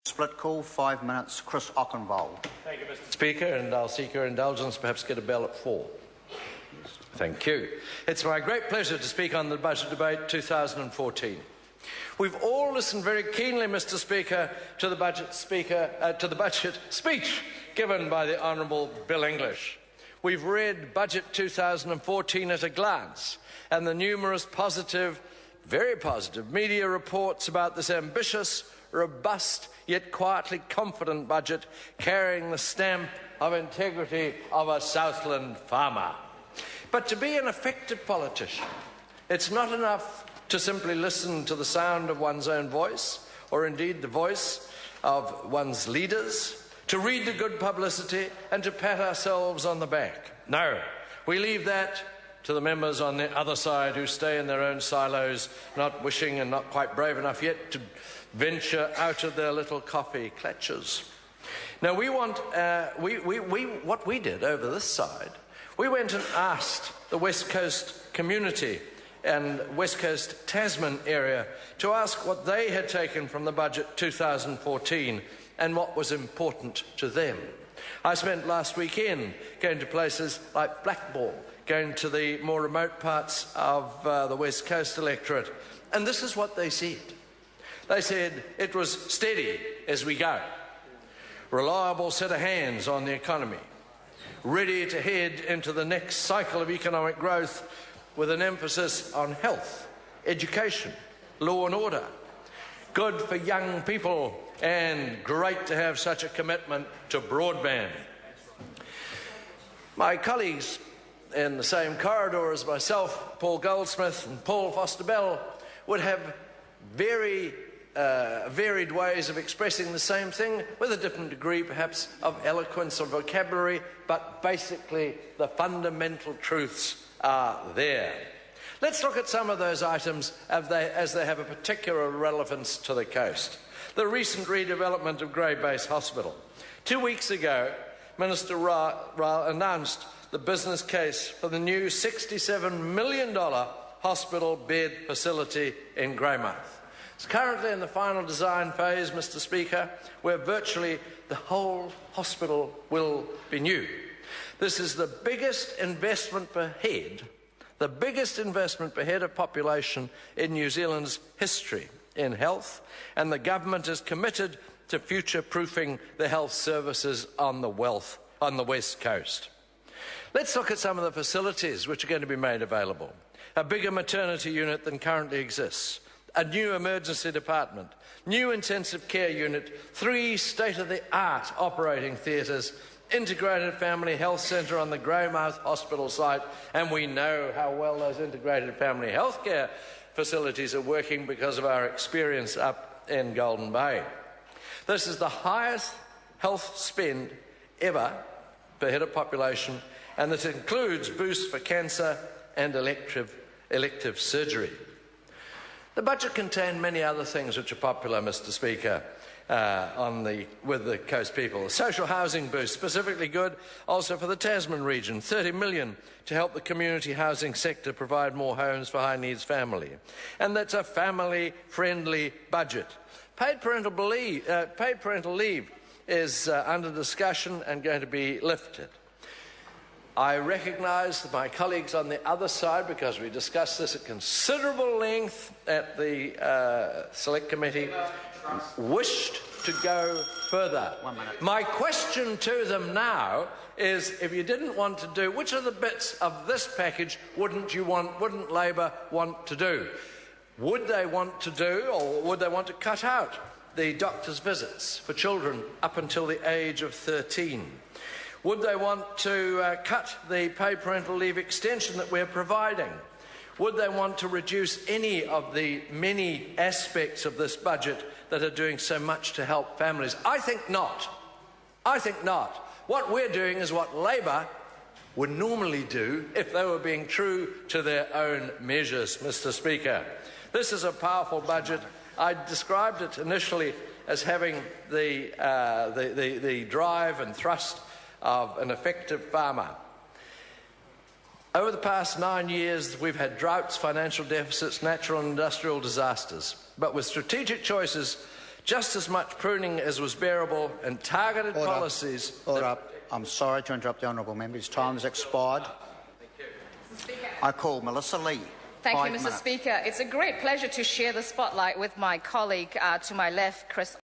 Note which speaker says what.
Speaker 1: Split call, 5 minutes. Chris Ockenbold.
Speaker 2: Thank you, Mr. Speaker, and I'll seek your indulgence, perhaps get a bell at 4. Thank you. It's my great pleasure to speak on the Budget Debate 2014. We've all listened very keenly, Mr. Speaker, to the budget speech given by the Honourable Bill English. We've read Budget 2014 at a glance, and the numerous positive, very positive, media reports about this ambitious, robust, yet quietly confident budget carrying the stamp of integrity of a Southland farmer. But to be an effective politician, it's not enough to simply listen to the sound of one's own voice, or indeed the voice of one's leaders, to read the good publicity and to pat ourselves on the back. No, we leave that to the members on the other side who stay in their own silos, not wishing and not quite brave enough yet to venture out of their little coffee clutches. Now, what we did over this side, we went and asked the West Coast community and West Coast Tasman area to ask what they had taken from the budget 2014 and what was important to them. I spent last weekend going to places like Blackball, going to the more remote parts of the West Coast electorate, and this is what they said. They said it was steady as we go, reliable set of hands on the economy, ready to head into the next cycle of economic growth with an emphasis on health, education, law and order, good for young people, and great to have such a commitment to broadband. My colleagues in the same corridor as myself, Paul Goldsmith and Paul Foster-Bell, would have very varied ways of expressing the same thing, with a different degree perhaps of eloquence or vocabulary, but basically the fundamental truths are there. Let's look at some of those items as they have a particular relevance to the coast. The recent redevelopment of Grey Base Hospital. 2 weeks ago, Minister Ryle announced the business case for the new $67 million hospital bed facility in Greymouth. It's currently in the final design phase, Mr. Speaker, where virtually the whole hospital will be new. This is the biggest investment per head of population in New Zealand's history in health, and the government is committed to future-proofing the health services on the West Coast. Let's look at some of the facilities which are going to be made available. A bigger maternity unit than currently exists, a new emergency department, new intensive care unit, 3 state-of-the-art operating theatres, integrated family health centre on the Greymouth Hospital site, and we know how well those integrated family health care facilities are working because of our experience up in Golden Bay. This is the highest health spend ever per head of population, and this includes boosts for cancer and elective surgery. The budget contained many other things which are popular, Mr. Speaker, with the coast people. A social housing boost, specifically good also for the Tasman region, $30 million to help the community housing sector provide more homes for high-needs family. And that's a family-friendly budget. Paid parental leave is under discussion and going to be lifted. I recognise my colleagues on the other side, because we discussed this at considerable length at the Select Committee, wished to go further.
Speaker 1: 1 minute.
Speaker 2: My question to them now is, if you didn't want to do, which of the bits of this package wouldn't Labor want to do? Would they want to do, or would they want to cut out the doctor's visits for children up until the age of 13? Would they want to cut the paid parental leave extension that we're providing? Would they want to reduce any of the many aspects of this budget that are doing so much to help families? I think not. I think not. What we're doing is what Labor would normally do if they were being true to their own measures, Mr. Speaker. This is a powerful budget. I described it initially as having the drive and thrust of an effective farmer. Over the past 9 years, we've had droughts, financial deficits, natural and industrial disasters. But with strategic choices just as much pruning as was bearable and targeted
Speaker 1: Order.
Speaker 2: policies.
Speaker 1: Order. I'm sorry to interrupt the honourable member. His time has expired. I call Melissa Lee.
Speaker 3: Thank you,
Speaker 1: 5
Speaker 3: Mr.
Speaker 1: minutes.
Speaker 3: Speaker. It's a great pleasure to share the spotlight with my colleague to my left, Chris